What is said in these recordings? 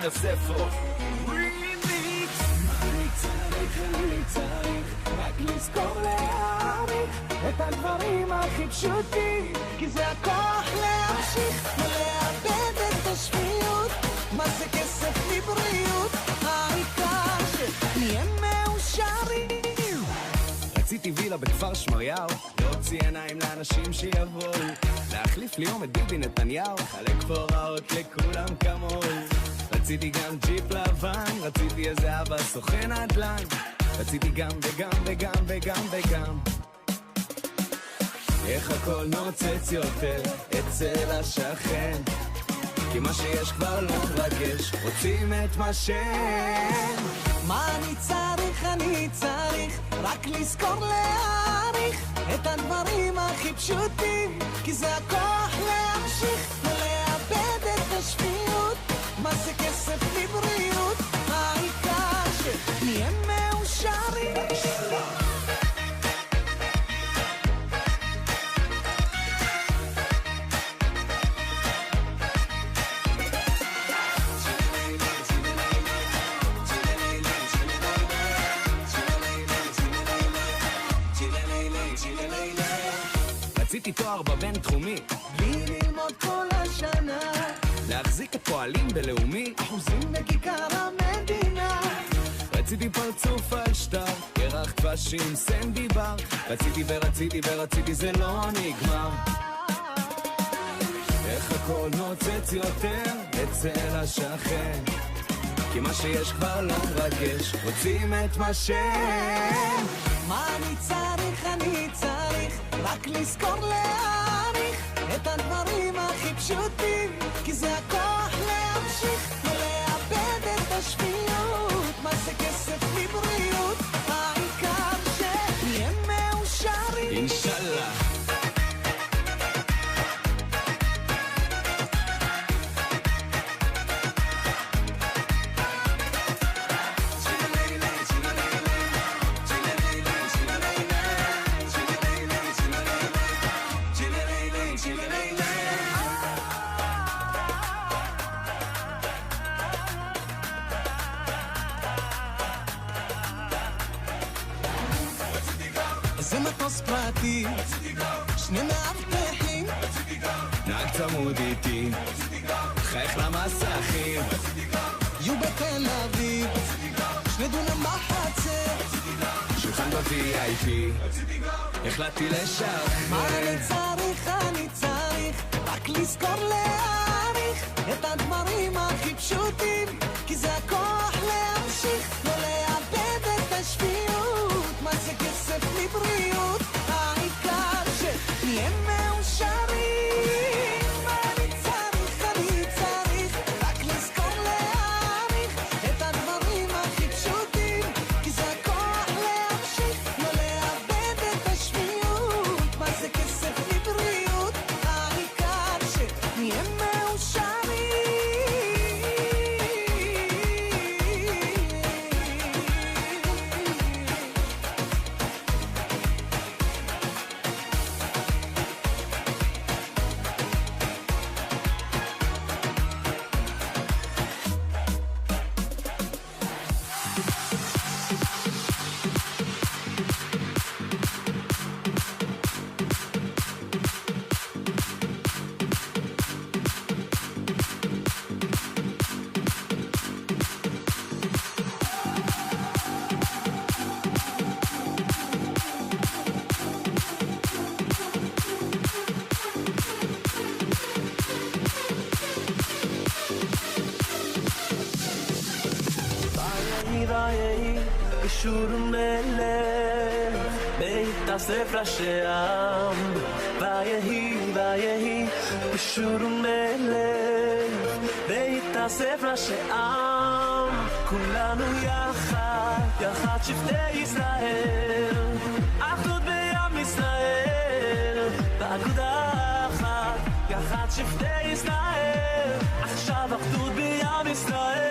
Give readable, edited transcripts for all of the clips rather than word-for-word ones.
הספר. רימיקס. אני צריך רק לזכור להעריך את הדברים הכי פשוטים, כי זה הכוח להמשיך ולאבד את השפיות. מה זה כסף לבריאות? העיקר שנהיה מאושרים. רציתי וילה בכפר שמריהו, להוציא עיניים לאנשים שיבואו, להחליף לי יום את ביבי נתניהו, חלק פוראות לכולם כמוהו. רציתי גם ג'יפ לבן, רציתי איזה אבא סוכן נדל"ן, רציתי גם וגם וגם וגם וגם. איך הכל נוצץ יותר אצל השכן, כי מה שיש כבר לא מרגש, רוצים את מה שאין. מה אני צריך? אני צריך רק לזכור להעריך את הדברים הכי פשוטים, כי זה הכוח להמשיך ולאבד את השפיות. מה זה כסף לבריאות? העיקר שנהיה מאושרים. רציתי תואר בבין תחומי, בלי ללמוד כל השנה, להחזיק את פועלים בלאומי, אחוזים בכיכר המדינה. רציתי פרצוף על שטר, ירח דבשים סנדי בר, רציתי ורציתי ורציתי, זה לא נגמר. איך הכל נוצץ יותר אצל השכן, כי מה שיש כבר לא מרגש, רוצים את מה שאין. מה אני צריך? אני צריך רק לזכור להעריך את הדברים הכי פשוטים, כי זה הכוח להמשיך ולאבד את השפיות. מה זה כסף לבריאות? העיקר שנהיה מאושרים. אינשאללה. זה מטוס פרטי, שני מאבטחים, נהג צמוד איתי, חייך למסכים, יהיו בתל אביב, שני דונם בחצר, שולחן ב-VIP, החלטתי לשחרר. מה אני צריך? אני צריך רק לזכור להעריך את הדברים הכי פשוטים, כי זה הכוח להמשיך ולאבד את השפיות. מה זה כסף לבריאות? העיקר שנהיה מאושרים. מה אני צריך? אני צריך רק לזכור להעריך את הדברים הכי פשוטים, כי זה הכוח להמשיך לא לאבד את השפיות. מה זה כסף לבריאות? העיקר שנהיה מאושרים. קשור מלך בית הספר שם ויהי קשור מלך בית הספר שם כולנו יחד שבטי ישראל אחדות בעם ישראל באגודה אחת יחד שבטי ישראל עכשיו אחדות בעם ישראל.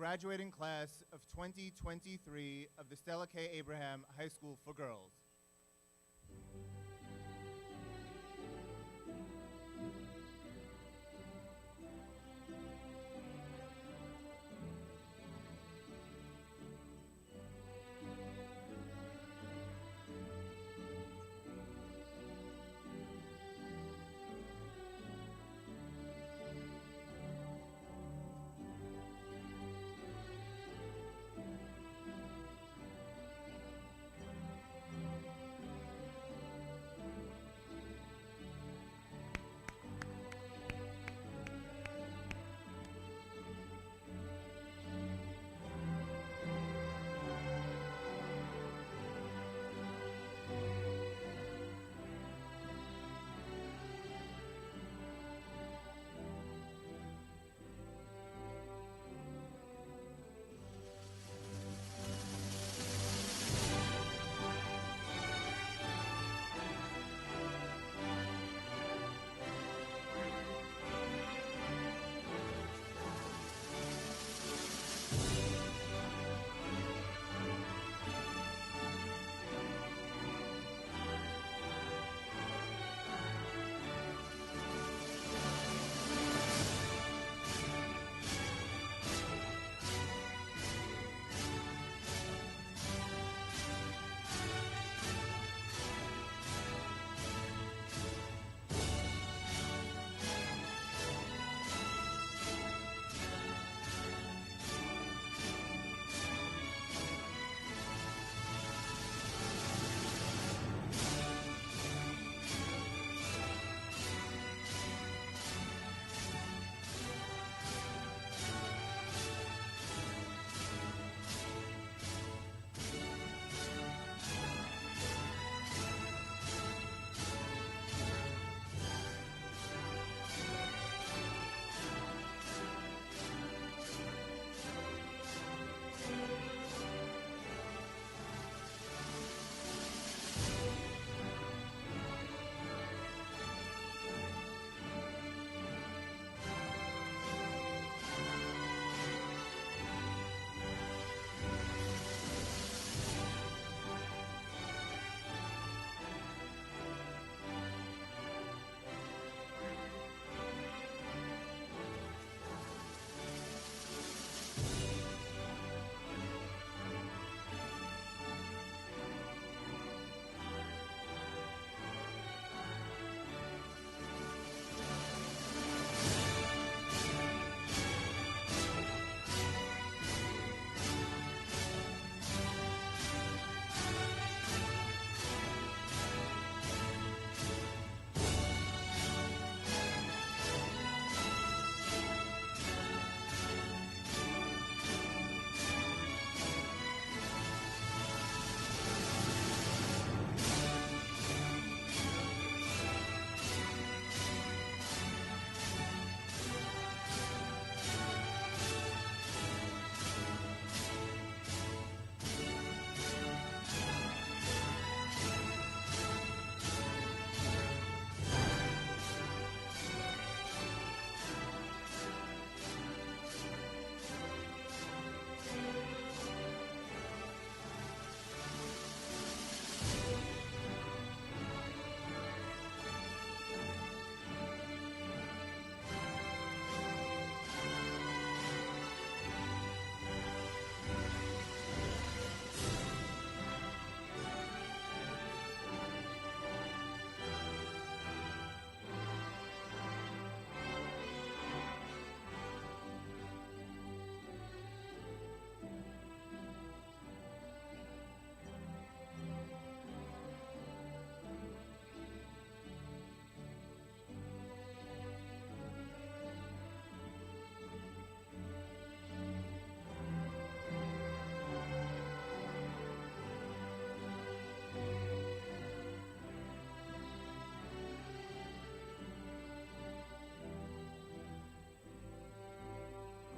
graduating class of 2023 of the Stella K. Abraham High School for Girls.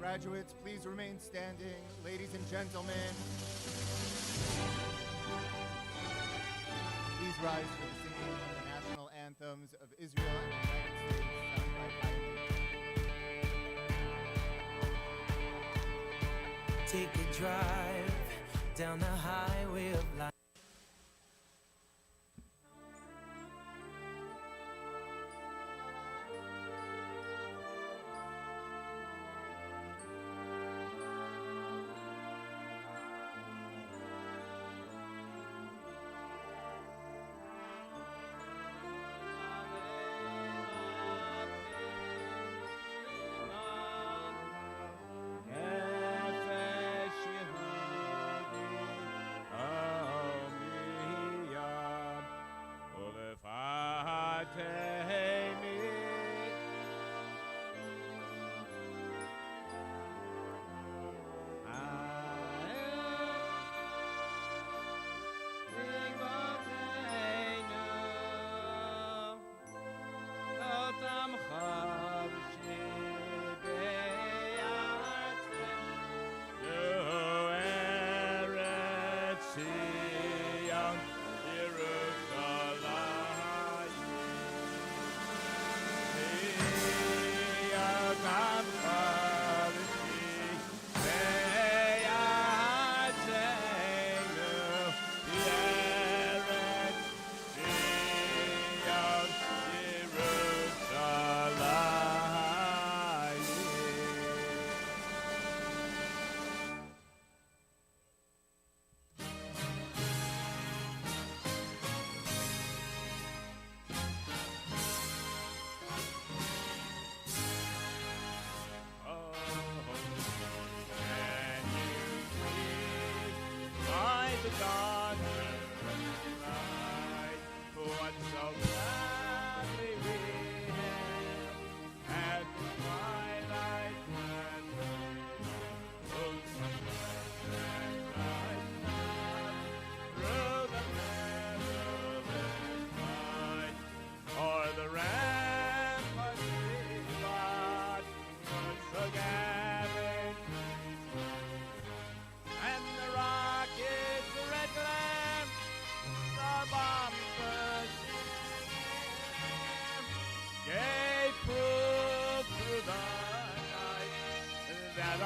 Graduates, please remain standing. Ladies and gentlemen, please rise for the singing of the national anthems of Israel and the United States, sung by Violin. Take a drive down the highway of life.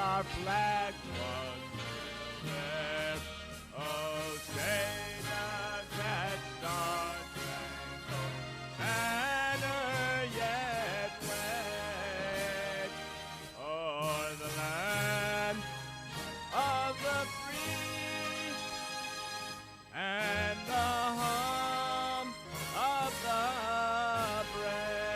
Our flag was there. Oh, say does that star-spangled banner yet wave o'er the land of the free and the home of the brave?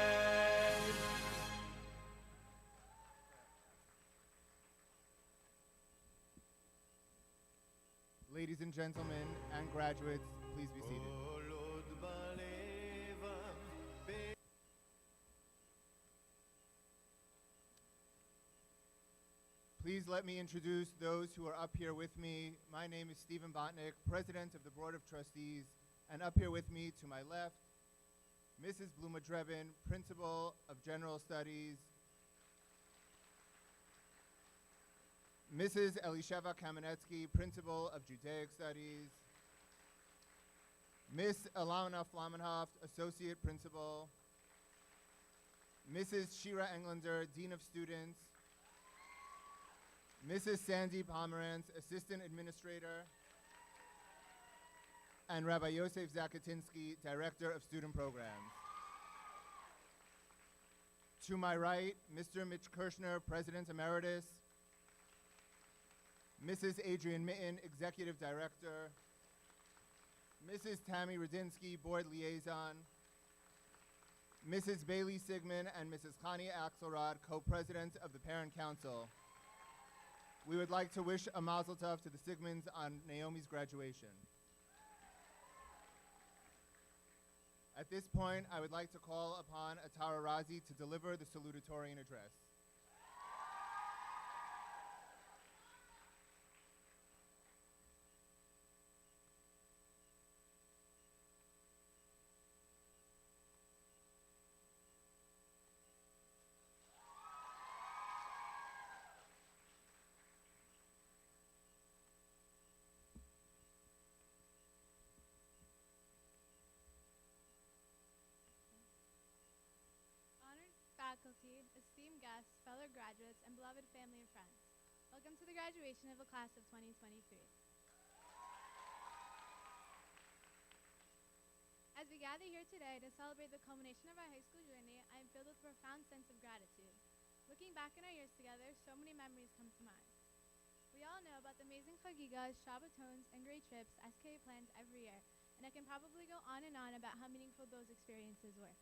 Ladies and gentlemen and graduates, please be seated. Please let me introduce those who are up here with me. My name is Stephen Botnick, President of the Board of Trustees, and up here with me to my left, Mrs. Bluma Drebin, Principal of General Studies, Mrs. Elisheva Kamenetsky, Principal of Judaic Studies, Miss Alana Flamenhoff, Associate Principal, Mrs. Shira Englander, Dean of Students, Mrs. Sandy Pomerantz, Assistant Administrator, and Rabbi Yosef Zakatinsky, Director of Student Programs. To my right, Mr. Mitch Kirshner, President Emeritus, Mrs. Adrienne Mitten, Executive Director, Mrs. Tammy Rudinsky, Board Liaison, Mrs. Bailey Sigmund, and Mrs. Khani Axelrod, Co-President of the Parent Council. We would like to wish a mazel tov to the Sigmunds on Naomi's graduation. At this point, I would like to call upon Atara Razi to deliver the salutatorian address. Honored faculty, esteemed guests, fellow graduates, and beloved family and friends. Welcome to the graduation of a class of 2023. As we gather here today to celebrate the culmination of our high school journey, I am filled with a profound sense of gratitude. Looking back on our years together, so many memories come to mind. We all know about the amazing chagigas, Shabbatons, and great trips SKA plans every year, and I can probably go on and on about how meaningful those experiences were.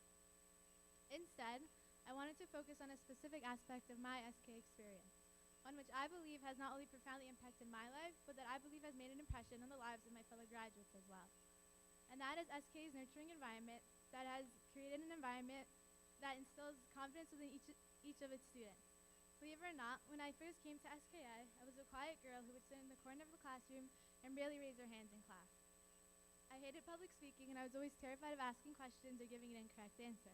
Instead, I wanted to focus on a specific aspect of my SK experience, one which I believe has not only profoundly impacted my life, but that I believe has made an impression on the lives of my fellow graduates as well. And that is SK's nurturing environment that has created an environment that instills confidence within each of its students. Believe it or not, when I first came to SKA, I was a quiet girl who would sit in the corner of the classroom and barely raise her hands in class. I hated public speaking, and I was always terrified of asking questions or giving an incorrect answer.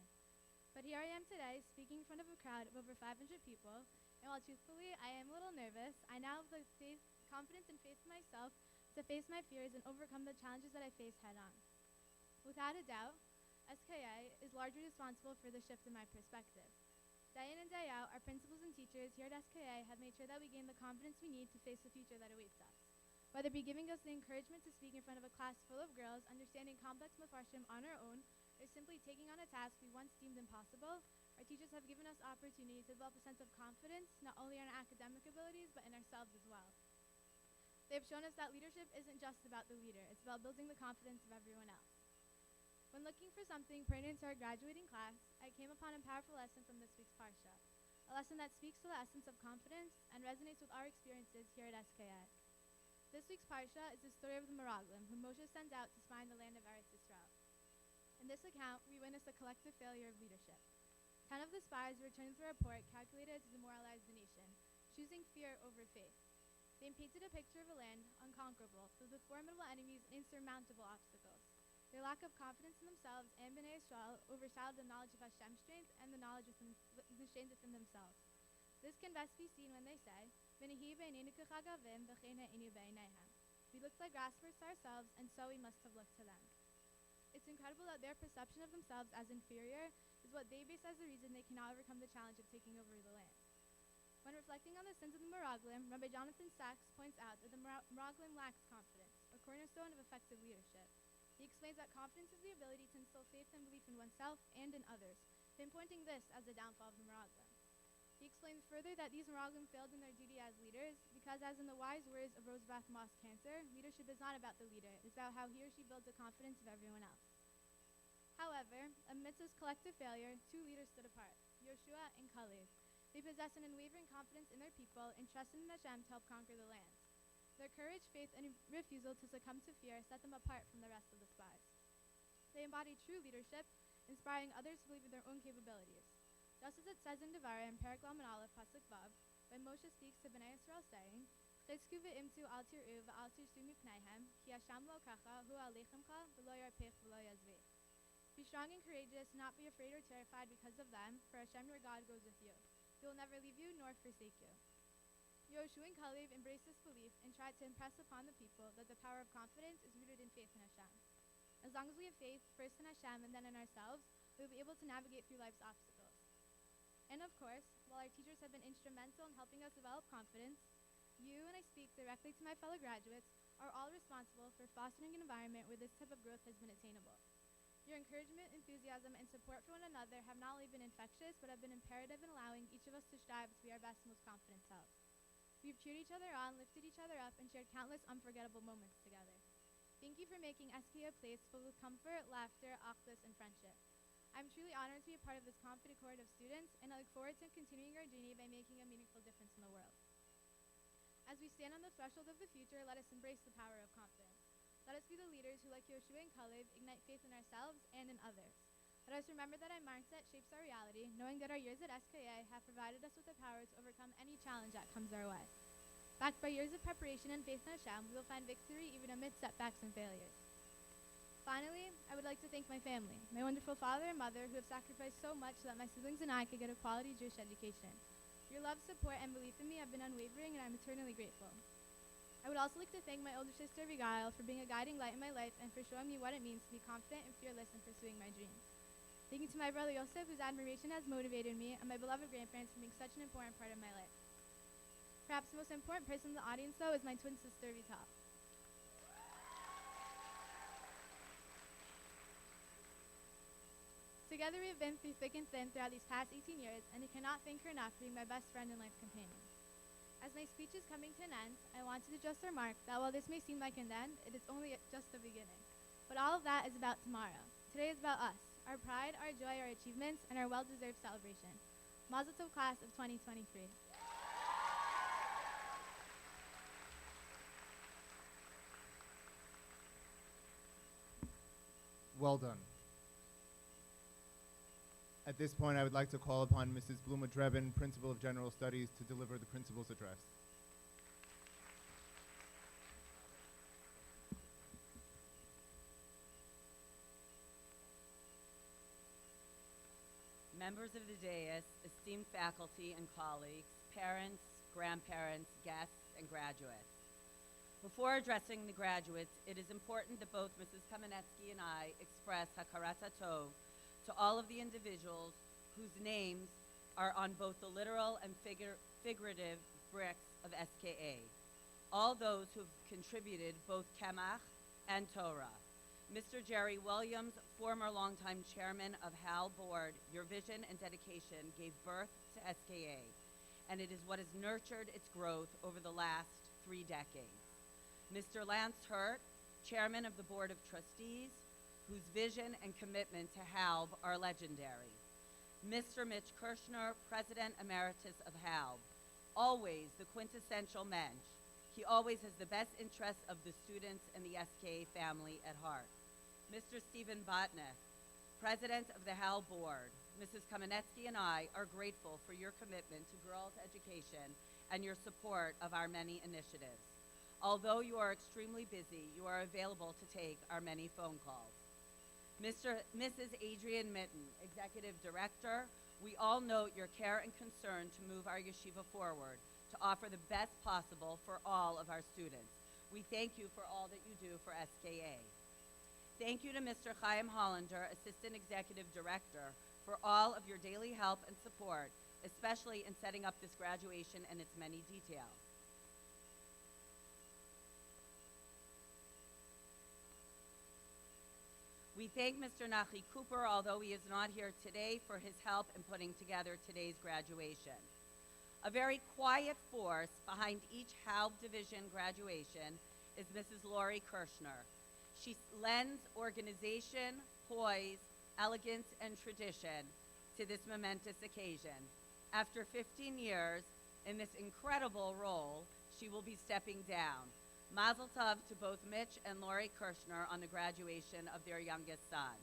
But here I am today, speaking in front of a crowd of over 500 people, and while truthfully I am a little nervous, I now have the confidence and faith in myself to face my fears and overcome the challenges that I face head on. Without a doubt, SKA is largely responsible for the shift in my perspective. Day in and day out, our principals and teachers here at SKA have made sure that we gain the confidence we need to face the future that awaits us. Whether it be giving us the encouragement to speak in front of a class full of girls, understanding complex mafarshim on our own, or simply taking on a task we once deemed impossible, our teachers have given us opportunity to develop a sense of confidence, not only in our academic abilities, but in ourselves as well. They have shown us that leadership isn't just about the leader, it's about building the confidence of everyone else. When looking for something pertinent to our graduating class, I came upon a powerful lesson from this week's Parsha, a lesson that speaks to the essence of confidence and resonates with our experiences here at SKA. This week's Parsha is the story of the Meraglim, whom Moshe sends out to spy in the land of Eretz Yisrael. In this account, we witness a collective failure of leadership. 10 of the spies returned with a report calculated to demoralize the nation, choosing fear over faith. They painted a picture of a land unconquerable, filled with formidable enemies and insurmountable obstacles. Their lack of confidence in themselves and Bnei Yisrael overshadowed the knowledge of Hashem's strength and the knowledge within themselves. This can best be seen when they say, "V'nehi b'einenu k'chagavim v'chein ha'enu b'eineihem." We looked like grasshoppers to ourselves, and so we must have looked to them. It's incredible that their perception of themselves as inferior is what they base as the reason they cannot overcome the challenge of taking over the land. When reflecting on the sins of the Meraglim, Rabbi Jonathan Sachs points out that the Meraglim lacks confidence, a cornerstone of effective leadership. He explains that confidence is the ability to instill faith and belief in oneself and in others, pinpointing this as the downfall of the Meraglim. He explains further that these Meraglim failed in their duty as leaders because, as in the wise words of Roosevelt Moss Cantor, leadership is not about the leader, it's about how he or she builds the confidence of everyone else. However, amidst this collective failure, two leaders stood apart, Yoshua and Kalev. They possessed an unwavering confidence in their people and trusted in Hashem to help conquer the land. Their courage, faith, and refusal to succumb to fear set them apart from the rest of the spies. They embodied true leadership, inspiring others to believe in their own capabilities. Just as it says in Devarim, Perek Lamed Aleph, Pasuk Vav, when Moshe speaks to Bnei Yisrael saying, "Chizku ve'imtu al tir'u v'al tirshu mipneihem, ki Hashem lokacha hu aleichemcha v'lo yarpech v'lo yazveh." Be strong and courageous, not be afraid or terrified because of them, for Hashem your God goes with you. He will never leave you nor forsake you. Yoshua and Kalev embraced this belief and tried to impress upon the people that the power of confidence is rooted in faith in Hashem. As long as we have faith, first in Hashem and then in ourselves, we will be able to navigate through life's obstacles. And of course, while our teachers have been instrumental in helping us develop confidence, you, and I speak directly to my fellow graduates, are all responsible for fostering an environment where this type of growth has been attainable. Your encouragement, enthusiasm, and support for one another have not only been infectious, but have been imperative in allowing each of us to strive to be our best and most confident selves. We've cheered each other on, lifted each other up, and shared countless unforgettable moments together. Thank you for making SKA a place filled with comfort, laughter, achdus, and friendship. I'm truly honored to be a part of this confident cohort of students, and I look forward to continuing our journey by making a meaningful difference in the world. As we stand on the threshold of the future, let us embrace the power of confidence. Let us be the leaders who, like Yoshua and Kalev, ignite faith in ourselves and in others. Let us remember that our mindset shapes our reality, knowing that our years at SKA have provided us with the power to overcome any challenge that comes our way. Backed by years of preparation and faith in Hashem, we will find victory even amidst setbacks and failures. Finally, I would like to thank my family, my wonderful father and mother who have sacrificed so much so that my siblings and I could get a quality Jewish education. Your love, support, and belief in me have been unwavering, and I'm eternally grateful. I would also like to thank my older sister, Abigail, for being a guiding light in my life and for showing me what it means to be confident and fearless in pursuing my dreams. Thank you to my brother Yosef, whose admiration has motivated me, and my beloved grandparents for being such an important part of my life. Perhaps the most important person in the audience, though, is my twin sister, Vital. Together we have been through thick and thin throughout these past 18 years, and I cannot thank her enough for being my best friend and life companion. As my speech is coming to an end, I wanted to just remark that while this may seem like an end, it is only just the beginning. But all of that is about tomorrow. Today is about us, our pride, our joy, our achievements, and our well-deserved celebration. Mazel tov, class of 2023. Well done. At this point, I would like to call upon Mrs. Bluma Drebin, Principal of General Studies, to deliver the principal's address. Members of the dais, esteemed faculty and colleagues, parents, grandparents, guests, and graduates. Before addressing the graduates, it is important that both Mrs. Kamenetsky and I express hakarat hatov to all of the individuals whose names are on both the literal and figurative bricks of SKA. All those who have contributed both Kemach and Torah. Mr. Jerry Williams, former longtime chairman of HAL Board, your vision and dedication gave birth to SKA, and it is what has nurtured its growth over the last 3 decades. Mr. Lance Hurt, chairman of the Board of Trustees, whose vision and commitment to HALB are legendary. Mr. Mitch Kirshner, president emeritus of HALB, always the quintessential mensch. He always has the best interests of the students and the SKA family at heart. Mr. Stephen Botnick, president of the HAL board, Mrs. Kamenetsky and I are grateful for your commitment to girls' education and your support of our many initiatives. Although you are extremely busy, you are available to take our many phone calls. Mrs. Adrienne Mitten, executive director, we all note your care and concern to move our yeshiva forward, to offer the best possible for all of our students. We thank you for all that you do for SKA. Thank you to Mr. Chaim Hollander, Assistant Executive Director, for all of your daily help and support, especially in setting up this graduation and its many details. We thank Mr. Nachi Cooper, although he is not here today, for his help in putting together today's graduation. A very quiet force behind each HALB division graduation is Mrs. Lori Kirshner. She lends organization, poise, elegance, and tradition to this momentous occasion. After 15 years in this incredible role, she will be stepping down. Mazel tov to both Mitch and Lori Kirshner on the graduation of their youngest son.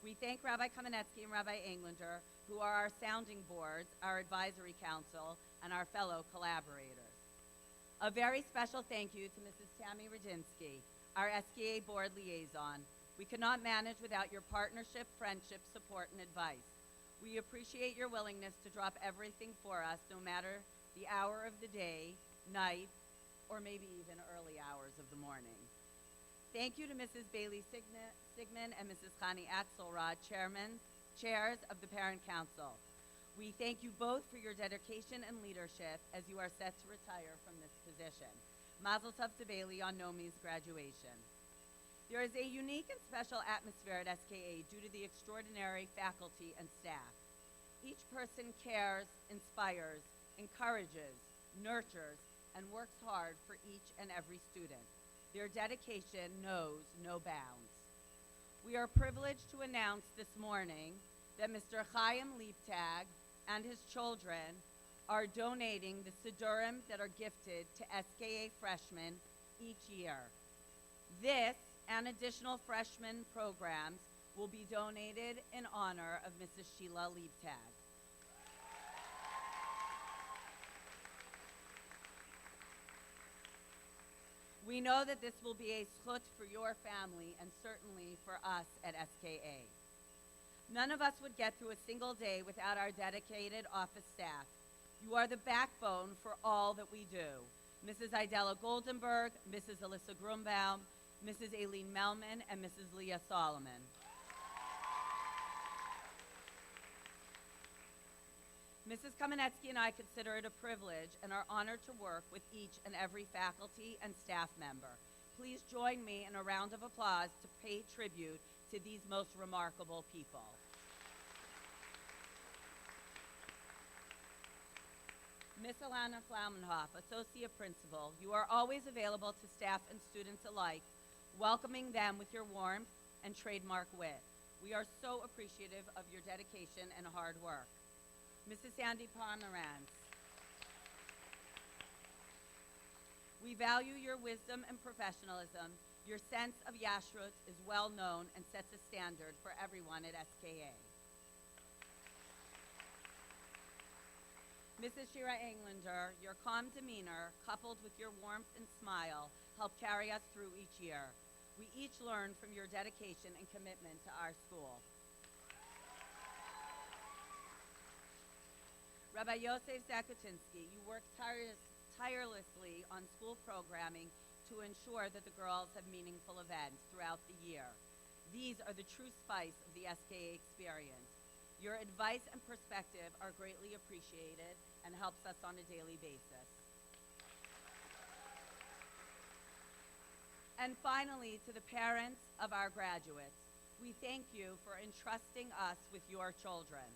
We thank Rabbi Kamenetsky and Rabbi Englander, who are our sounding boards, our advisory council, and our fellow collaborators. A very special thank you to Mrs. Tammy Radinsky, our SKA board liaison. We could not manage without your partnership, friendship, support, and advice. We appreciate your willingness to drop everything for us, no matter the hour of the day, night, or maybe even early hours of the morning. Thank you to Mrs. Bailey Sigmund and Mrs. Chani Axelrod, chairs of the Parent Council. We thank you both for your dedication and leadership as you are set to retire from this position. Mazel tov to Bailey on Nomi's graduation. There is a unique and special atmosphere at SKA due to the extraordinary faculty and staff. Each person cares, inspires, encourages, nurtures, and works hard for each and every student. Their dedication knows no bounds. We are privileged to announce this morning that Mr. Chaim Liebtag and his children are donating the Sidurim that are gifted to SKA freshmen each year. This and additional freshman programs will be donated in honor of Mrs. Sheila Liebtag. We know that this will be a zchut for your family and certainly for us at SKA. None of us would get through a single day without our dedicated office staff. You are the backbone for all that we do. Mrs. Idella Goldenberg, Mrs. Alyssa Grumbaum, Mrs. Aileen Melman, and Mrs. Leah Solomon. Mrs. Kamenetsky and I consider it a privilege and are honored to work with each and every faculty and staff member. Please join me in a round of applause to pay tribute to these most remarkable people. Miss Alana Flaumenhoff, Associate Principal, you are always available to staff and students alike, welcoming them with your warmth and trademark wit. We are so appreciative of your dedication and hard work. Mrs. Sandy Pomerantz, we value your wisdom and professionalism. Your sense of Yashrut is well known and sets a standard for everyone at SKA. Mrs. Shira Englander, your calm demeanor, coupled with your warmth and smile, help carry us through each year. We each learn from your dedication and commitment to our school. Rabbi Yosef Zakutinsky, you work tirelessly on school programming to ensure that the girls have meaningful events throughout the year. These are the true spice of the SKA experience. Your advice and perspective are greatly appreciated and helps us on a daily basis. And finally, to the parents of our graduates, we thank you for entrusting us with your children.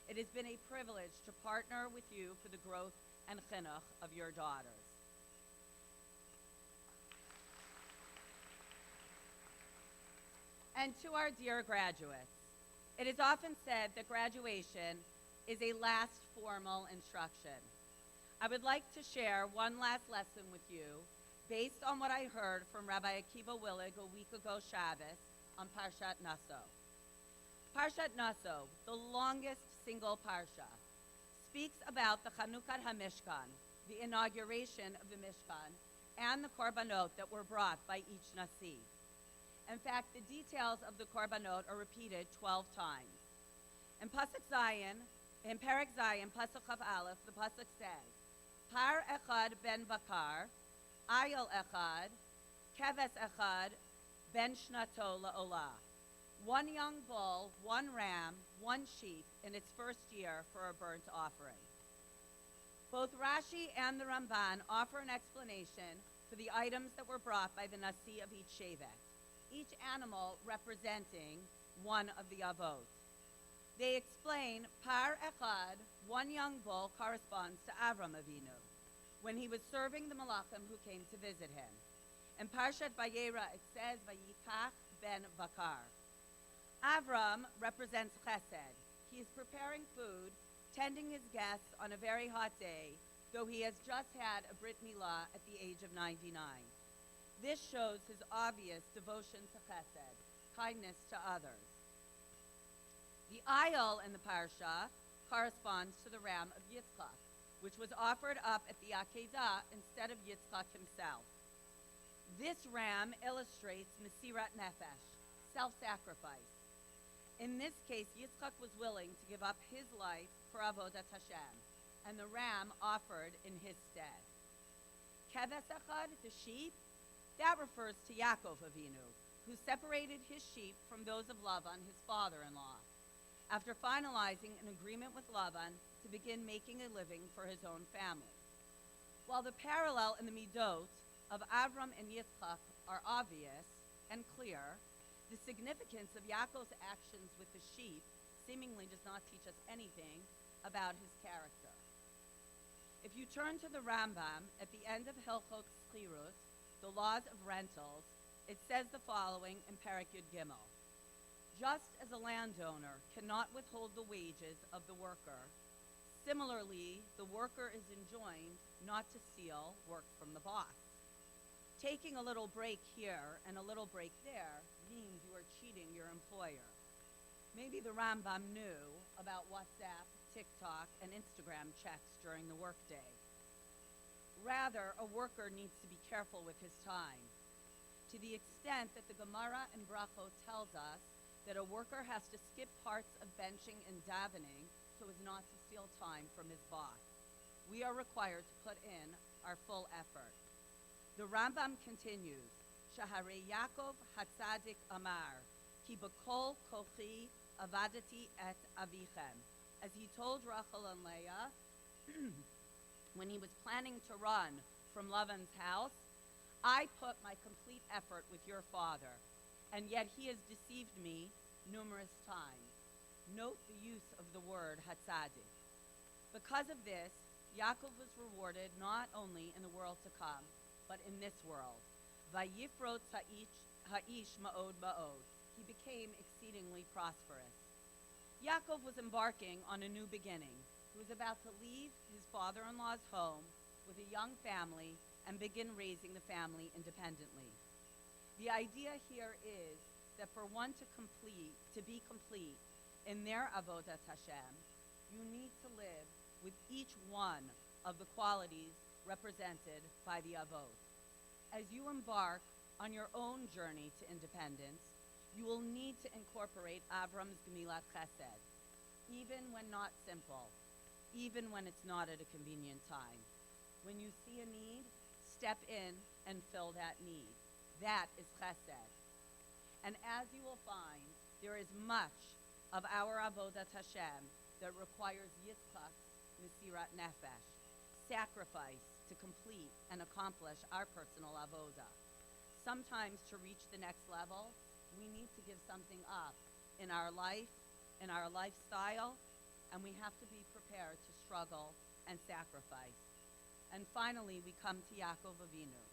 It has been a privilege to partner with you for the growth and chinuch of your daughters. And to our dear graduates, it is often said that graduation is a last formal instruction. I would like to share one last lesson with you based on what I heard from Rabbi Akiva Willig a week ago Shabbos on Parshat Naso. Parshat Naso, the longest single parsha, speaks about the Chanukah HaMishkan, the inauguration of the Mishkan, and the korbanot that were brought by each Nasi. In fact, the details of the korbanot are repeated 12 times. In Pasuk Zayin, in Perek Zayin, Pasuk Chav Aleph, the Pasuk says, Par echad ben bakar, ayil echad, keves echad, ben shnato la'olah. One young bull, one ram, one sheep in its first year for a burnt offering. Both Rashi and the Ramban offer an explanation for the items that were brought by the Nasi of each Shevet, each animal representing one of the Avot. They explain, Par Echad, one young bull, corresponds to Avram Avinu, when he was serving the Malachim who came to visit him. In Parshat Vayera, it says, Vayikach ben Bakar. Avram represents Chesed. He is preparing food, tending his guests on a very hot day, though he has just had a Brit Milah at the age of 99. This shows his obvious devotion to Chesed, kindness to others. The ayil in the parsha corresponds to the ram of Yitzchak, which was offered up at the Akedah instead of Yitzchak himself. This ram illustrates Mesirat Nefesh, self-sacrifice. In this case, Yitzchak was willing to give up his life for Avodat Hashem, and the ram offered in his stead. Keves Echad, the sheep, that refers to Yaakov Avinu, who separated his sheep from those of Lavan, his father-in-law, after finalizing an agreement with Lavan to begin making a living for his own family. While the parallel in the Midot of Avram and Yitzchak are obvious and clear, the significance of Yaakov's actions with the sheep seemingly does not teach us anything about his character. If you turn to the Rambam at the end of Hilchot Schirut, the laws of rentals, it says the following in Perek Yud Gimel. Just as a landowner cannot withhold the wages of the worker, similarly, the worker is enjoined not to steal work from the boss. Taking a little break here and a little break there means you are cheating your employer. Maybe the Rambam knew about WhatsApp, TikTok, and Instagram checks during the workday. Rather, a worker needs to be careful with his time, to the extent that the Gemara in Brachot tells us that a worker has to skip parts of benching and davening so as not to steal time from his boss. We are required to put in our full effort. The Rambam continues, Shahare Yaakov Hatzadik Amar, Ki b'kol kochi avadati et avichem, As he told Rachel and Leah when he was planning to run from Lavan's house, I put my complete effort with your father, and yet he has deceived me numerous times. Note the use of the word hatzadik. Because of this, Yaakov was rewarded not only in the world to come, but in this world. Vayifrotz ha'ish ma'od ma'od. He became exceedingly prosperous. Yaakov was embarking on a new beginning. He was about to leave his father-in-law's home with a young family and begin raising the family independently. The idea here is that for one to be complete in their avodat Hashem, you need to live with each one of the qualities represented by the avot. As you embark on your own journey to independence, you will need to incorporate Avram's Gemilat Chesed, even when not simple, even when it's not at a convenient time. When you see a need, step in and fill that need. That is Chesed. And as you will find, there is much of our Avodat Hashem that requires Yitzchak's Mesirat Nefesh, sacrifice to complete and accomplish our personal Avodah. Sometimes to reach the next level, we need to give something up in our life, in our lifestyle, and we have to be prepared to struggle and sacrifice. And finally, we come to Yaakov Avinu.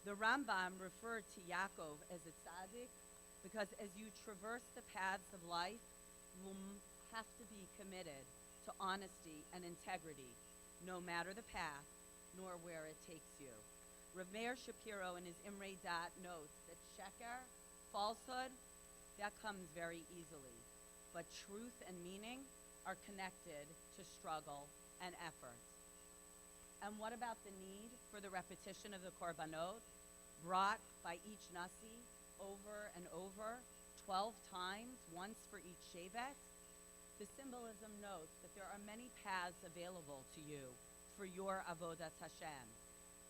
The Rambam referred to Yaakov as a tzaddik because as you traverse the paths of life, you will have to be committed to honesty and integrity, no matter the path, nor where it takes you. Rav Meir Shapiro in his Imrei Dat notes that sheker, falsehood, that comes very easily. But truth and meaning are connected to struggle and effort. And what about the need for the repetition of the korbanot, brought by each nasi over and over, 12 times, once for each shevet? The symbolism notes that there are many paths available to you for your avodat Hashem.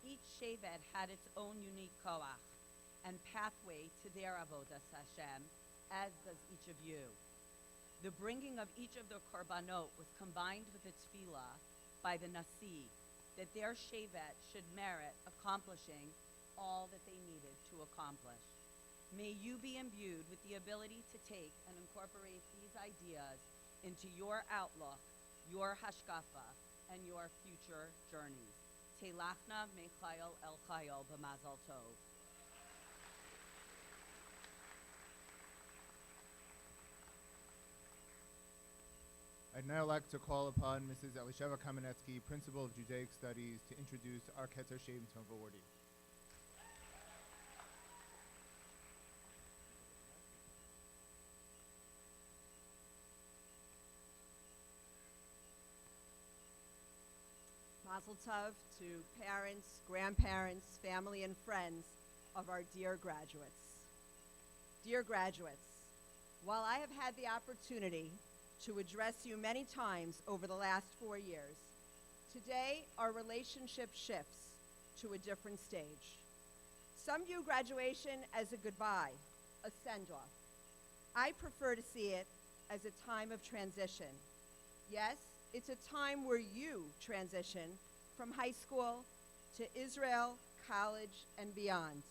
Each shevet had its own unique koach and pathway to their avodas Hashem, as does each of you. The bringing of each of the korbanot was combined with the tefillah by the nasi, that their shevet should merit accomplishing all that they needed to accomplish. May you be imbued with the ability to take and incorporate these ideas into your outlook, your hashkafa, and your future journeys. Telachna Mechayel El Chayel B'Mazal Tov. I'd now like to call upon Mrs. Elisheva Kamenetsky, Principal of Judaic Studies, to introduce our Ketzer Shem Tov awardee. Mazel Tov to parents, grandparents, family, and friends of our dear graduates. Dear graduates, while I have had the opportunity to address you many times over the last 4 years, today our relationship shifts to a different stage. Some view graduation as a goodbye, a send-off. I prefer to see it as a time of transition. Yes, it's a time where you transition from high school to Israel, college, and beyond.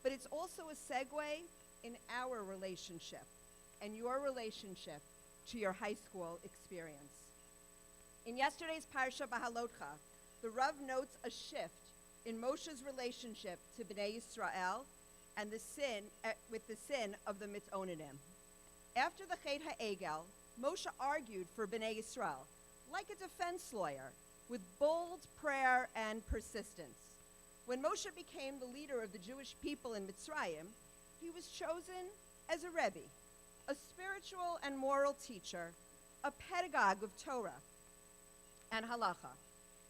But it's also a segue in our relationship and your relationship to your high school experience. In yesterday's Parsha Bahalotcha, the Rav notes a shift in Moshe's relationship to Bnei Yisrael and with the sin of the Mitzonanim. After the Chet HaEgel, Moshe argued for Bnei Yisrael, like a defense lawyer, with bold prayer and persistence. When Moshe became the leader of the Jewish people in Mitzrayim, he was chosen as a Rebbe, a spiritual and moral teacher, a pedagogue of Torah and halacha,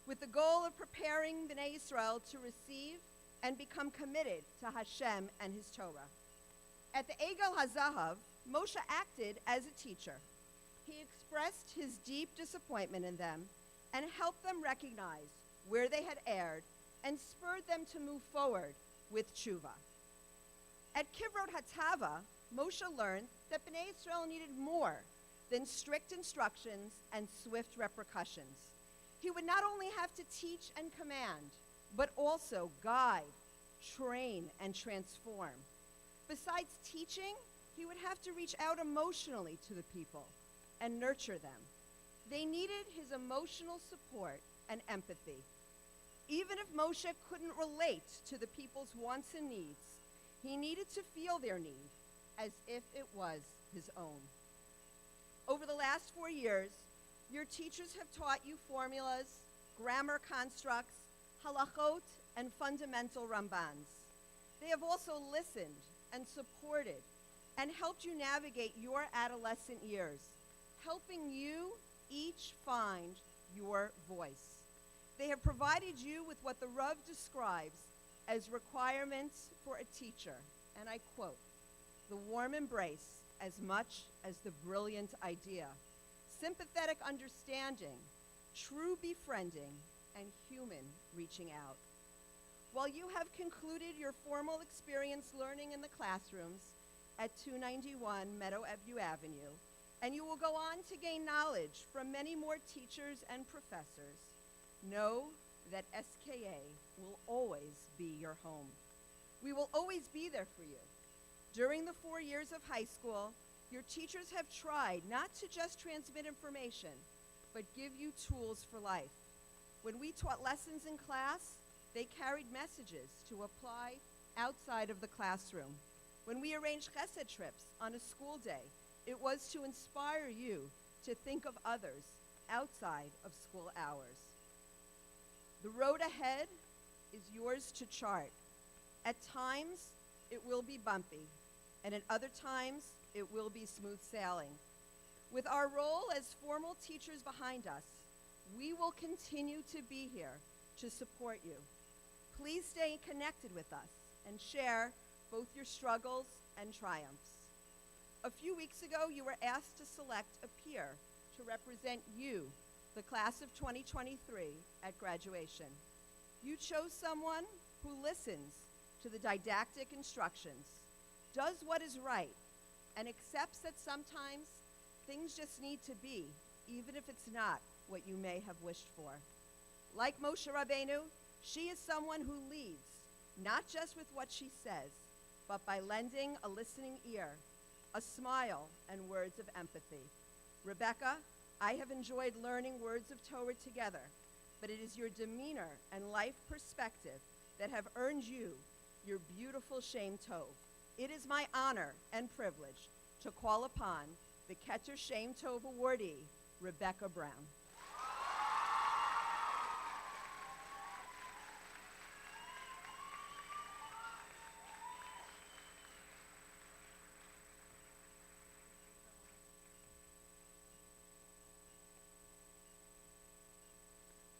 with the goal of preparing Bnei Yisrael to receive and become committed to Hashem and his Torah. At the Egel HaZahav, Moshe acted as a teacher. He expressed his deep disappointment in them and helped them recognize where they had erred and spurred them to move forward with tshuva. At Kivrot Hatava, Moshe learned that Bnei Israel needed more then strict instructions and swift repercussions. He would not only have to teach and command, but also guide, train, and transform. Besides teaching, he would have to reach out emotionally to the people and nurture them. They needed his emotional support and empathy. Even if Moshe couldn't relate to the people's wants and needs, he needed to feel their need as if it was his own. Over the last 4 years, your teachers have taught you formulas, grammar constructs, halachot, and fundamental Rambans. They have also listened and supported and helped you navigate your adolescent years, helping you each find your voice. They have provided you with what the Rav describes as requirements for a teacher, and I quote, the warm embrace as much as the brilliant idea, sympathetic understanding, true befriending, and human reaching out. While you have concluded your formal experience learning in the classrooms at 291 Meadow View Avenue, and you will go on to gain knowledge from many more teachers and professors, know that SKA will always be your home. We will always be there for you. During the 4 years of high school, your teachers have tried not to just transmit information, but give you tools for life. When we taught lessons in class, they carried messages to apply outside of the classroom. When we arranged chesed trips on a school day, it was to inspire you to think of others outside of school hours. The road ahead is yours to chart. At times, it will be bumpy, and at other times, it will be smooth sailing. With our role as formal teachers behind us, we will continue to be here to support you. Please stay connected with us and share both your struggles and triumphs. A few weeks ago, you were asked to select a peer to represent you, the class of 2023, at graduation. You chose someone who listens to the didactic instructions, does what is right, and accepts that sometimes things just need to be, even if it's not what you may have wished for. Like Moshe Rabbeinu, she is someone who leads, not just with what she says, but by lending a listening ear, a smile, and words of empathy. Rebecca, I have enjoyed learning words of Torah together, but it is your demeanor and life perspective that have earned you your beautiful Shem Tov. It is my honor and privilege to call upon the Keter Shem Tov awardee, Rebecca Brown.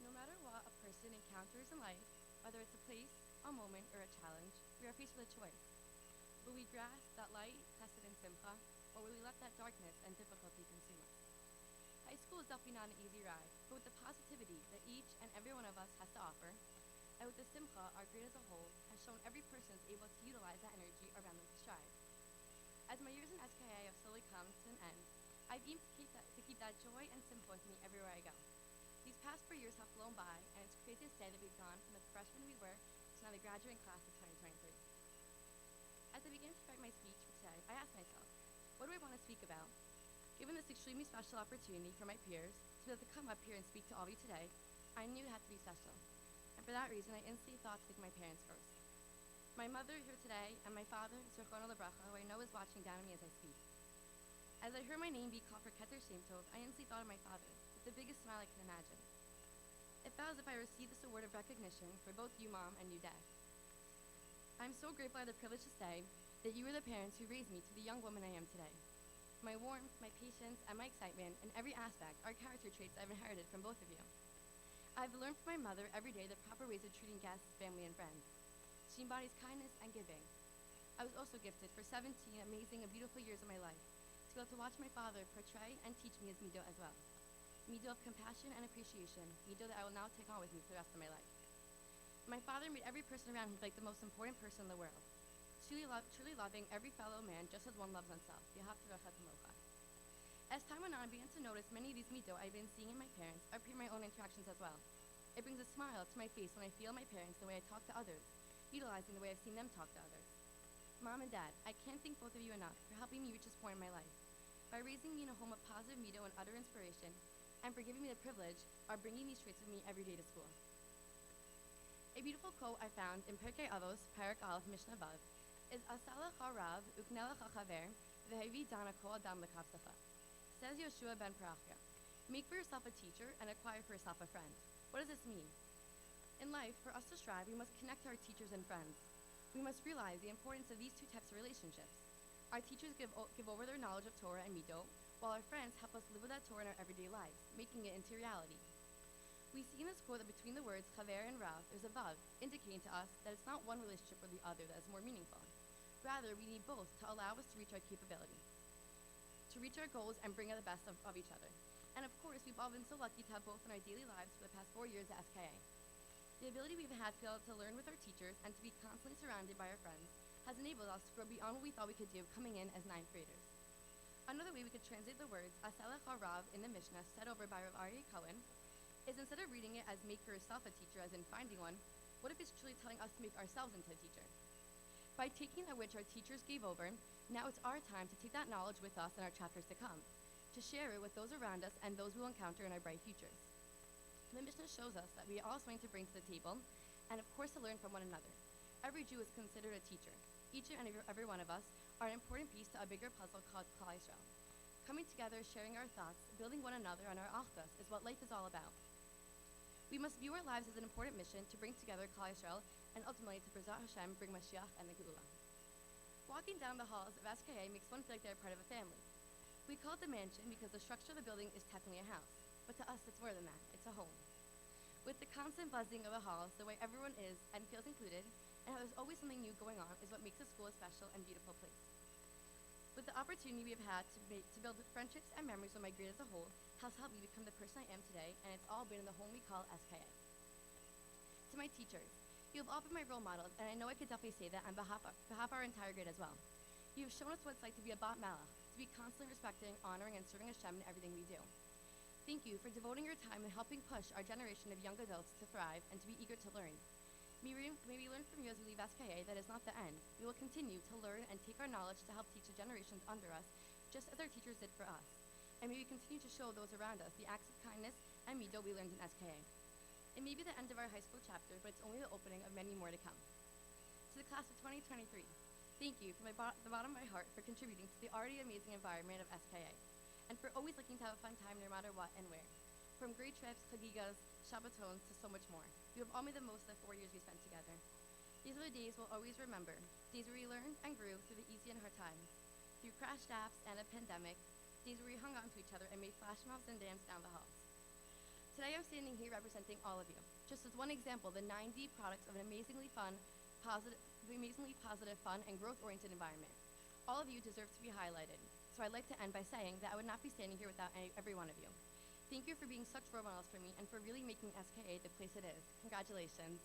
No matter what a person encounters in life, whether it's a place, a moment, or a challenge, we are faced with a choice. Will we grasp that light, chesed, and simcha, or will we let that darkness and difficulty consume us? High school is definitely not an easy ride, but with the positivity that each and every one of us has to offer, and with the simcha our grade as a whole has shown every person is able to utilize that energy around them to strive. As my years in SKA have slowly come to an end, I've aimed to keep that joy and simcha with me everywhere I go. These past 4 years have flown by, and it's crazy to say that we've gone from the freshmen we were to now the graduating class of 2023. As I began to write my speech for today, I asked myself, what do I want to speak about? Given this extremely special opportunity for my peers to be able to come up here and speak to all of you today, I knew it had to be special. And for that reason, I instantly thought to thank my parents first. My mother is here today, and my father, Zechrono Lebracha, who I know is watching down on me as I speak. As I heard my name be called for Keter Shem Tov, I instantly thought of my father, with the biggest smile I could imagine. It felt as if I received this award of recognition for both you, Mom, and you, Dad. I'm so grateful I had the privilege to say that you were the parents who raised me to the young woman I am today. My warmth, my patience, and my excitement in every aspect are character traits I've inherited from both of you. I've learned from my mother every day the proper ways of treating guests, family, and friends. She embodies kindness and giving. I was also gifted for 17 amazing and beautiful years of my life to be able to watch my father portray and teach me his mido as well. Mido of compassion and appreciation, mido that I will now take on with me for the rest of my life. My father made every person around him like the most important person in the world, truly loving every fellow man just as one loves oneself. As time went on, I began to notice many of these mito I've been seeing in my parents appear in my own interactions as well. It brings a smile to my face when I feel my parents the way I talk to others, utilizing the way I've seen them talk to others. Mom and Dad, I can't thank both of you enough for helping me reach this point in my life. By raising me in a home of positive mito and utter inspiration, and for giving me the privilege of bringing these traits with me every day to school. A beautiful quote I found in Pirkei Avos, Parak Aleph, Mishnah Vav, is Asala Charav Uknelecha Chaver Vehevi Dana Kol Adam Lekavsecha. Says Yoshua ben Parachia, make for yourself a teacher and acquire for yourself a friend. What does this mean? In life, for us to strive, we must connect to our teachers and friends. We must realize the importance of these two types of relationships. Our teachers give over their knowledge of Torah and Midot, while our friends help us live with that Torah in our everyday lives, making it into reality. We see in this quote that between the words Chaver and Rav, there's a Vav, indicating to us that it's not one relationship or the other that is more meaningful. Rather, we need both to allow us to reach our capability, to reach our goals and bring out the best of each other. And of course, we've all been so lucky to have both in our daily lives for the past 4 years at SKA. The ability we've had to be able to learn with our teachers and to be constantly surrounded by our friends has enabled us to grow beyond what we thought we could do coming in as 9th graders. Another way we could translate the words Aselech Rav in the Mishnah said over by Rav Aryeh Cohen is instead of reading it as make for yourself a teacher, as in finding one, what if it's truly telling us to make ourselves into a teacher? By taking that which our teachers gave over, now it's our time to take that knowledge with us in our chapters to come, to share it with those around us and those we will encounter in our bright futures. The Mishnah shows us that we are all something to bring to the table, and of course to learn from one another. Every Jew is considered a teacher. Each and every one of us are an important piece to a bigger puzzle called Klal Yisrael. Coming together, sharing our thoughts, building one another on our achdas is what life is all about. We must view our lives as an important mission to bring together Klal Yisrael and ultimately to B'ezrat Hashem bring Mashiach and the Geula. Walking down the halls of SKA makes one feel like they're part of a family. We call it the mansion because the structure of the building is technically a house, but to us it's more than that, it's a home. With the constant buzzing of the halls, the way everyone is and feels included, and how there's always something new going on is what makes the school a special and beautiful place. With the opportunity we have had to build friendships and memories with my grade as a whole has helped me become the person I am today, and it's all been in the home we call SKA. To my teachers, you have all been my role models, and I know I could definitely say that on behalf of our entire grade as well. You have shown us what it's like to be a bat malach, to be constantly respecting, honoring, and serving Hashem in everything we do. Thank you for devoting your time and helping push our generation of young adults to thrive and to be eager to learn. May we learn from you as we leave SKA that is not the end. We will continue to learn and take our knowledge to help teach the generations under us, just as our teachers did for us. And may we continue to show those around us the acts of kindness and midah we learned in SKA. It may be the end of our high school chapter, but it's only the opening of many more to come. To the class of 2023, thank you from the bottom of my heart for contributing to the already amazing environment of SKA, and for always looking to have a fun time no matter what and where. From great trips, chagigas, Shabbatons, to so much more. You have all made the most of the 4 years we spent together. These are the days we'll always remember, days where we learned and grew through the easy and hard times, through crashed apps and a pandemic, days where we hung on to each other and made flash mobs and danced down the halls. Today I'm standing here representing all of you. Just as one example, the 90 products of an amazingly positive, fun, and growth-oriented environment. All of you deserve to be highlighted. So I'd like to end by saying that I would not be standing here without every one of you. Thank you for being such role models for me and for really making SKA the place it is. Congratulations.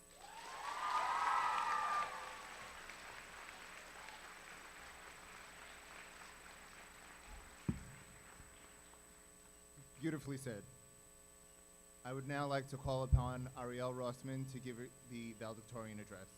Beautifully said. I would now like to call upon Ariel Rossman to give the valedictorian address.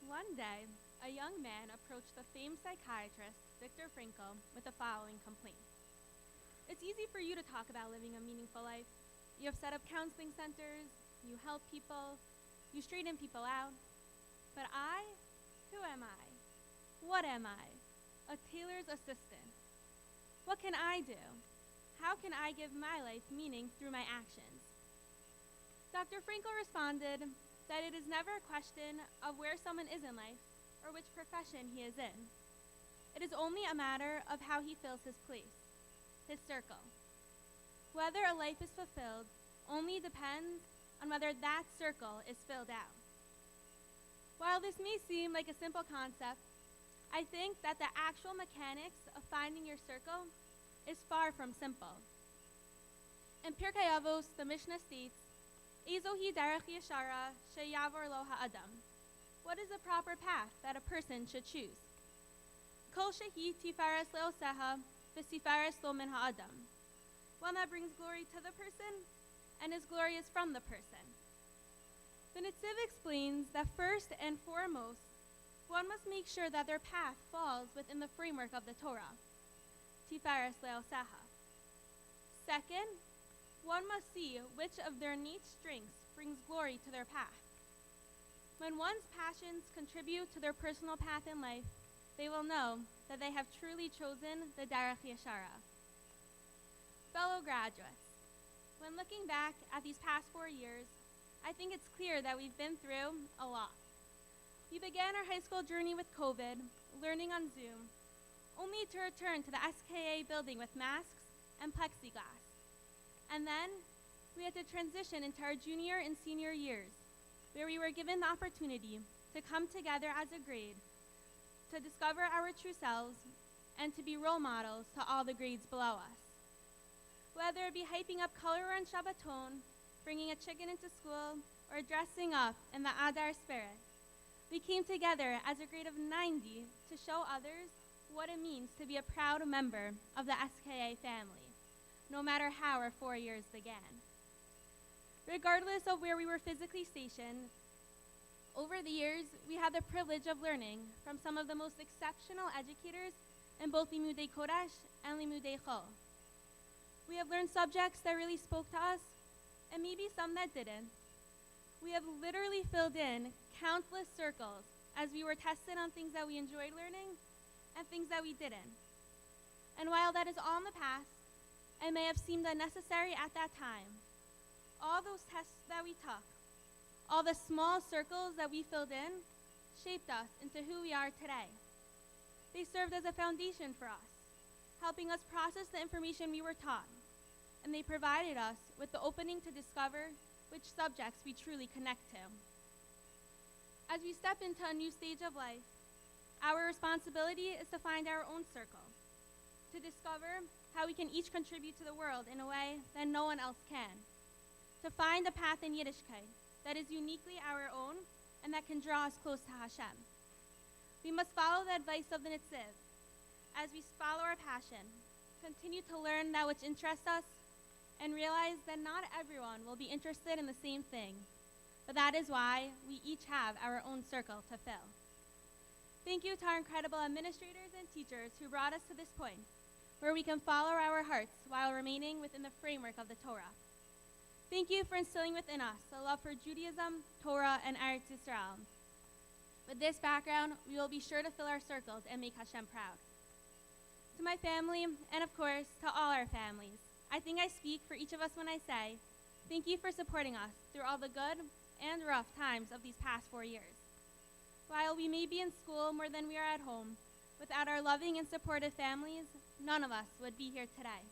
One day, a young man approached the famed psychiatrist, Viktor Frankl, with the following complaint. It's easy for you to talk about living a meaningful life. You have set up counseling centers, you help people, you straighten people out. But I? Who am I? What am I? A tailor's assistant. What can I do? How can I give my life meaning through my actions? Dr. Frankl responded that it is never a question of where someone is in life or which profession he is in. It is only a matter of how he fills his place, his circle. Whether a life is fulfilled only depends on whether that circle is filled out. While this may seem like a simple concept, I think that the actual mechanics of finding your circle is far from simple. In Pirkei Avos, the Mishnah states, Ezohi derech yeshara sheyavor lo ha'adam. What is the proper path that a person should choose? Kol shehi tifares leoseha v'sifares lo min ha'adam. One that brings glory to the person and is glorious from the person. The Netziv explains that first and foremost, one must make sure that their path falls within the framework of the Torah. Tifares leoseha. Second, one must see which of their innate strengths brings glory to their path. When one's passions contribute to their personal path in life, they will know that they have truly chosen the Derech Yeshara. Fellow graduates, when looking back at these past 4 years, I think it's clear that we've been through a lot. We began our high school journey with COVID, learning on Zoom, only to return to the SKA building with masks and plexiglass. And then we had to transition into our junior and senior years, where we were given the opportunity to come together as a grade, to discover our true selves, and to be role models to all the grades below us. Whether it be hyping up color on Shabbaton, bringing a chicken into school, or dressing up in the Adar spirit, we came together as a grade of 90 to show others what it means to be a proud member of the SKA family, no matter how our 4 years began. Regardless of where we were physically stationed, over the years, we had the privilege of learning from some of the most exceptional educators in both Limudei Kodesh and Limudei Chol. We have learned subjects that really spoke to us, and maybe some that didn't. We have literally filled in countless circles as we were tested on things that we enjoyed learning and things that we didn't. And while that is all in the past, and may have seemed unnecessary at that time, all those tests that we took, all the small circles that we filled in, shaped us into who we are today. They served as a foundation for us, helping us process the information we were taught, and they provided us with the opening to discover which subjects we truly connect to. As we step into a new stage of life, our responsibility is to find our own circle, to discover how we can each contribute to the world in a way that no one else can, to find a path in Yiddishkeit that is uniquely our own and that can draw us close to Hashem. We must follow the advice of the Netziv. As we follow our passion, continue to learn that which interests us, and realize that not everyone will be interested in the same thing, but that is why we each have our own circle to fill. Thank you to our incredible administrators and teachers who brought us to this point, where we can follow our hearts while remaining within the framework of the Torah. Thank you for instilling within us a love for Judaism, Torah, and Eretz Yisrael. With this background, we will be sure to fill our circles and make Hashem proud. To my family, and of course, to all our families, I think I speak for each of us when I say, thank you for supporting us through all the good and rough times of these past 4 years. While we may be in school more than we are at home, without our loving and supportive families, none of us would be here today.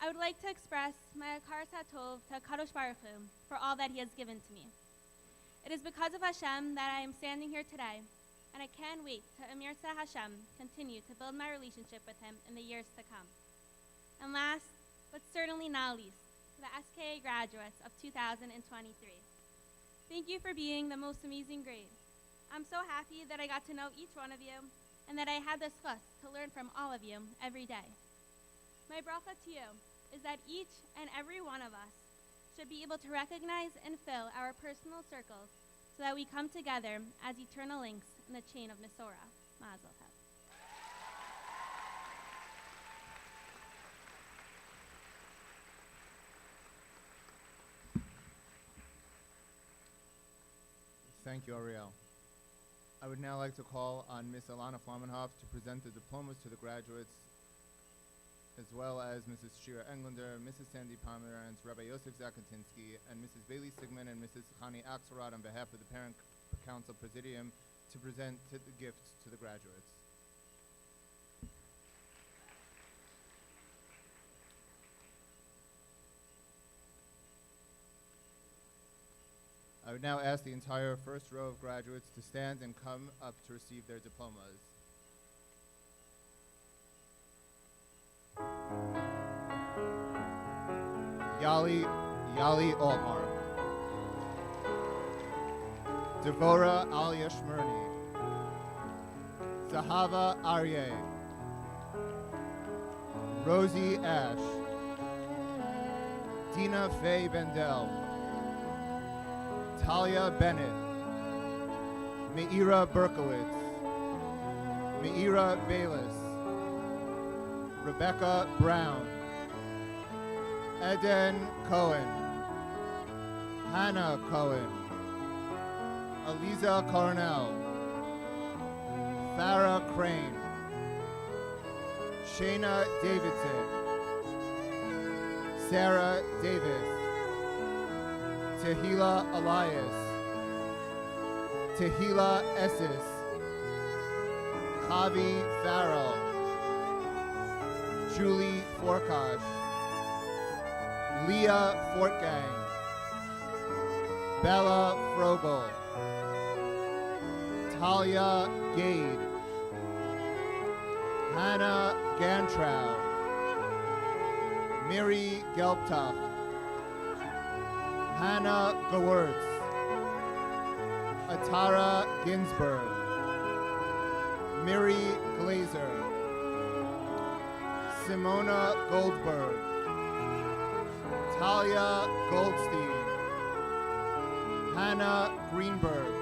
I would like to express my Akaras HaTov to Kadosh Baruch Hu for all that he has given to me. It is because of Hashem that I am standing here today, and I can't wait to Emirza Hashem continue to build my relationship with him in the years to come. And last, but certainly not least, to the Ska graduates of 2023. Thank you for being the most amazing grade. I'm so happy that I got to know each one of you, and that I had the schus to learn from all of you every day. My bracha to you is that each and every one of us should be able to recognize and fill our personal circles so that we come together as eternal links in the chain of Nesorah. Mazel tov. Thank you, Ariel. I would now like to call on Ms. Alana Flamenhoff to present the diplomas to the graduates, as well as Mrs. Shira Englander, Mrs. Sandy Pomerantz, Rabbi Yosef Zakatinsky, and Mrs. Bailey Sigmund and Mrs. Hani Axelrod on behalf of the Parent Council Presidium to present the gifts to the graduates. would now ask the entire first row of graduates to stand and come up to receive their diplomas. Yali Altmark. Devora Alia Shmurny. Zahava Aryeh. Rosie Ash. Dina Faye Bendel. Talia Bennett. Meira Berkowitz. Meira Bayless. Rebecca Brown. Eden Cohen. Hannah Cohen. Eliza Cornell. Farah Crane. Shayna Davidson. Sarah Davis. Tehila Elias. Tehila Esses. Javi Farrell. Julie Forkosh. Leah Fortgang. Bella Frogel. Talia Gade. Hannah Gantrow. Miri Gelbtuch. Hannah Gewurz. Atara Ginsberg. Miri Glazer. Simona Goldberg. Talia Goldstein. Hannah Greenberg.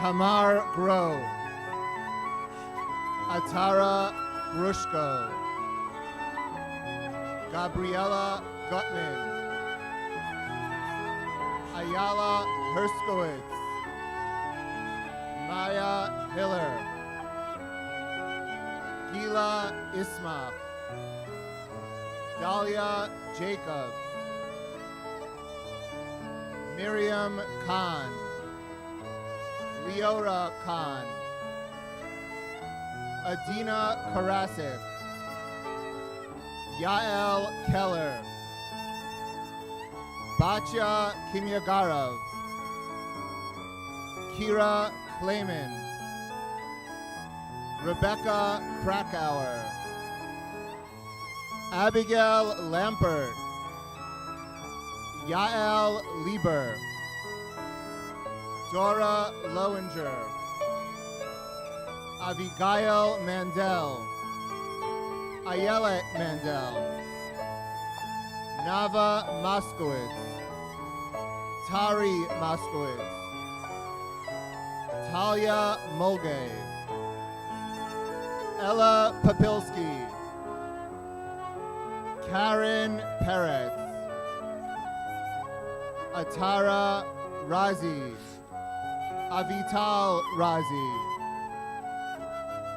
Tamar Groh. Atara Grushko. Gabriella Gutman. Ayala Herskowitz. Maya Hiller. Gila Ismach. Dahlia Jacob. Miriam Khan. Leora Khan. Adina Karasik. Yael Keller. Batya Kimyagarov. Kira Klayman. Rebecca Krakauer. Abigail Lampert. Yael Lieber. Dora Lowinger. Abigail Mandel. Ayelet Mandel. Nava Moskowitz. Tari Moskowitz. Talia Mulgay. Ella Papilski. Karen Peretz. Atara Razi. Avital Razi.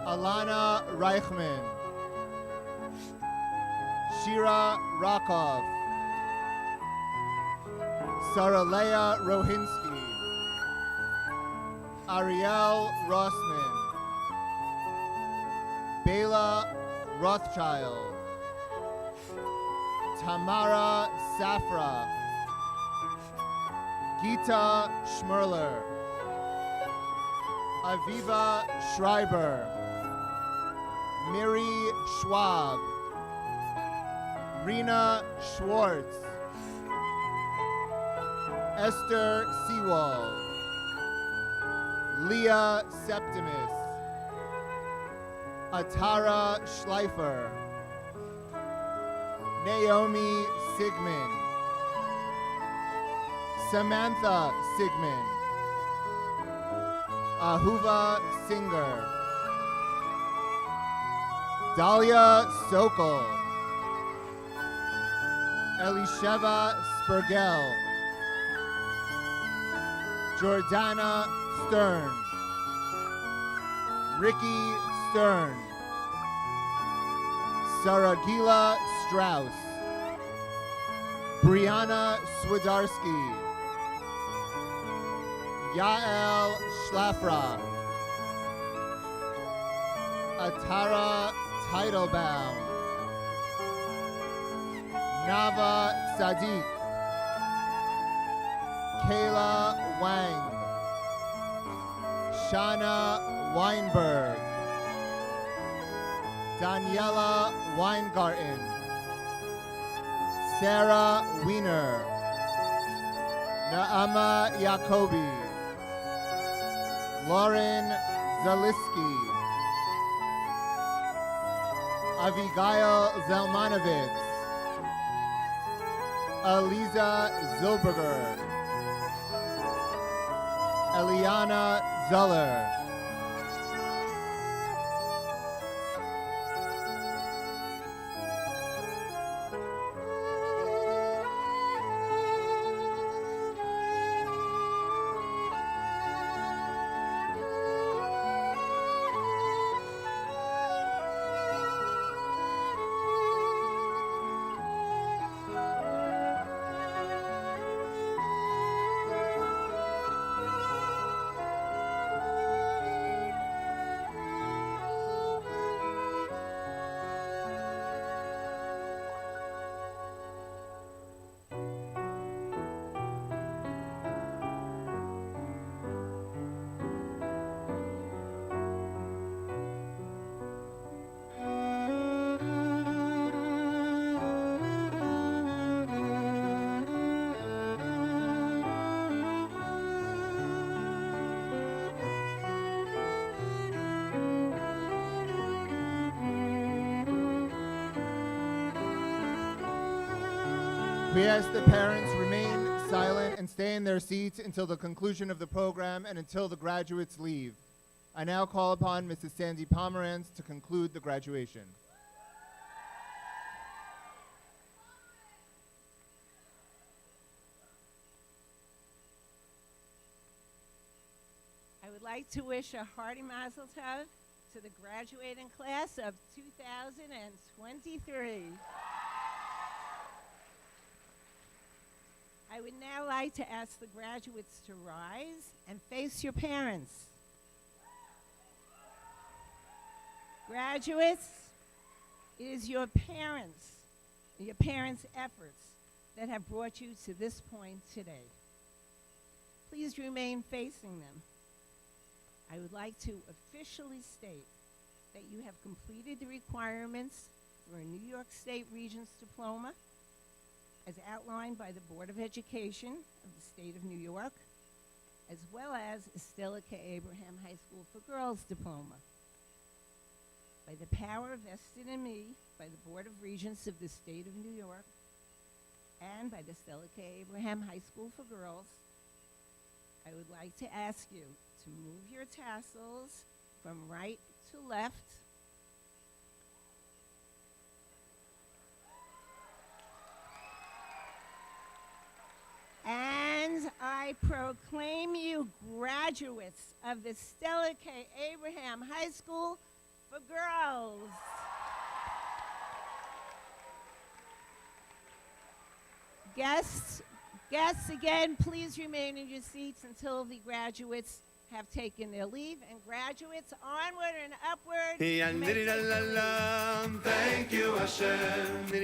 Alana Reichman. Shira Rakov. Saralea Rohinsky. Ariel Rossman. Bela Rothschild. Tamara Safra. Gita Schmerler. Aviva Schreiber. Miri Schwab. Rena Schwartz. Esther Sewall. Leah Septimus. Atara Schleifer. Naomi Sigmund. Samantha Sigmund. Ahuva Singer. Dahlia Sokol. Elisheva Spurgel. Jordana Stern. Ricky Stern. Saragila Strauss. Brianna Swidarski. Yael Schlafra. Atara Teitelbaum, Nava Sadiq, Kayla Wang, Shana Weinberg, Daniela Weingarten, Sarah Wiener, Naama Yacobi, Lauren Zaliski, Abigail Zelmanovitz, Aliza Zilberger, Eliana Zeller, We ask the parents remain silent and stay in their seats until the conclusion of the program and until the graduates leave. I now call upon Mrs. Sandy Pomerantz to conclude the graduation. I would like to wish a hearty mazel tov to the graduating class of 2023. I would now like to ask the graduates to rise and face your parents. Graduates, it is your parents' efforts that have brought you to this point today. Please remain facing them. I would like to officially state that you have completed the requirements for a New York State Regents Diploma as outlined by the Board of Education of the State of New York, as well as a Stella K. Abraham High School for Girls Diploma. By the power vested in me by the Board of Regents of the State of New York and by the Stella K. Abraham High School for Girls, I would like to ask you to move your tassels from right to left. And I proclaim you graduates of the Stella K. Abraham High School for Girls. Guests, again, please remain in your seats until the graduates have taken their leave. And graduates, onward and upward. Thank you, Hashem. Thank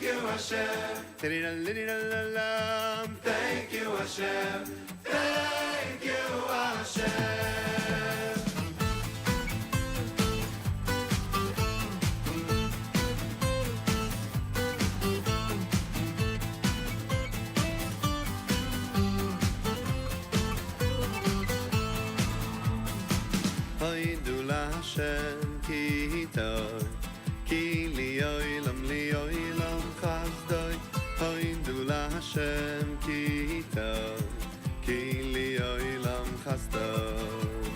you, Hashem. Thank you, Hashem. Thank you, Hashem. Hashem ki toy ki li oilam chasdoi hoindu la Hashem ki toy ki li oilam chasdoi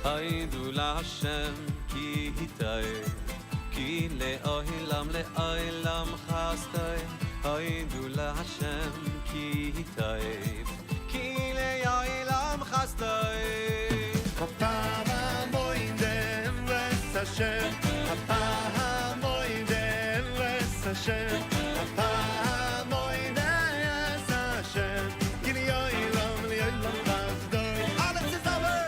hoindu la Hashem ki toy ki li oilam chasdoi hoindu la Hashem ki toy ki li oilam chasdoi Hashem, Hapamoidem Ves Hashem, Hapamoidem Hashem, Gili Yoilam Chasdoi. All this is over.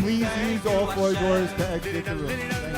Please use all four doors to exit the room.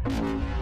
Thank you.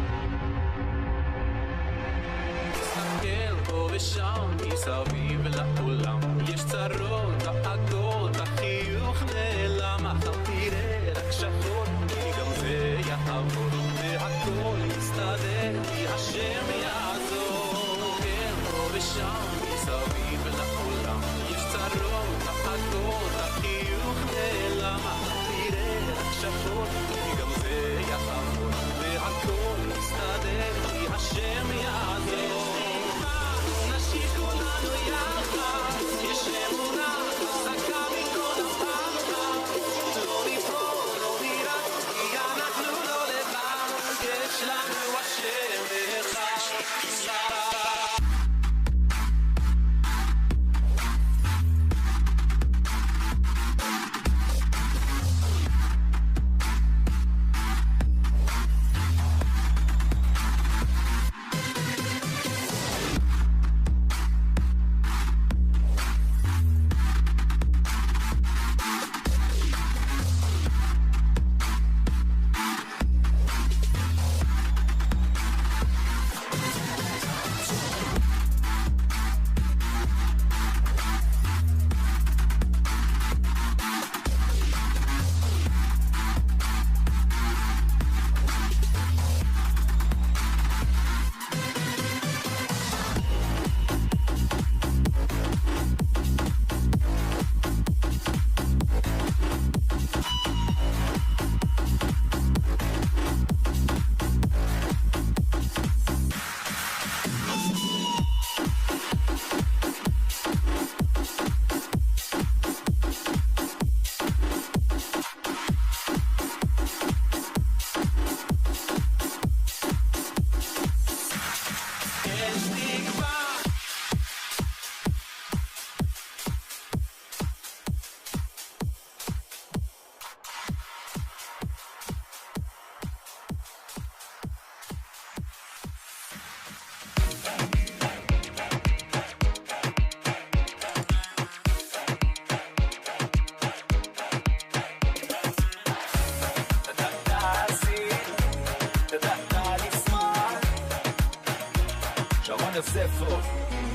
Yosefov.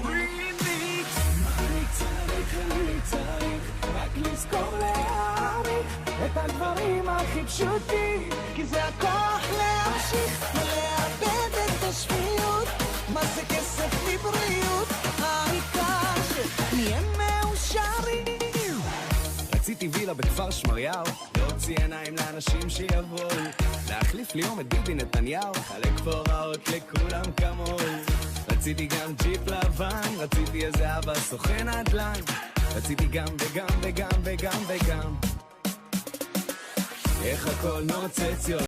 Remix. אני צריך רק לזכור להעריך את הדברים הכי פשוטים, כי זה הכוח להמשיך ולאבד את השפיות. מה זה כסף בלי בריאות? העיקר שנהיה מאושרים. רציתי וילה בכפר שמריהו, להוציא עיניים לאנשים שיבואו, להחליף לי יום את ביבי נתניהו, חלק פוראות לכולם כמוהו. רציתי גם ג'יפ לבן, רציתי איזה אבא סוכן נדל"ן, רציתי גם וגם וגם וגם וגם. איך הכל נוצץ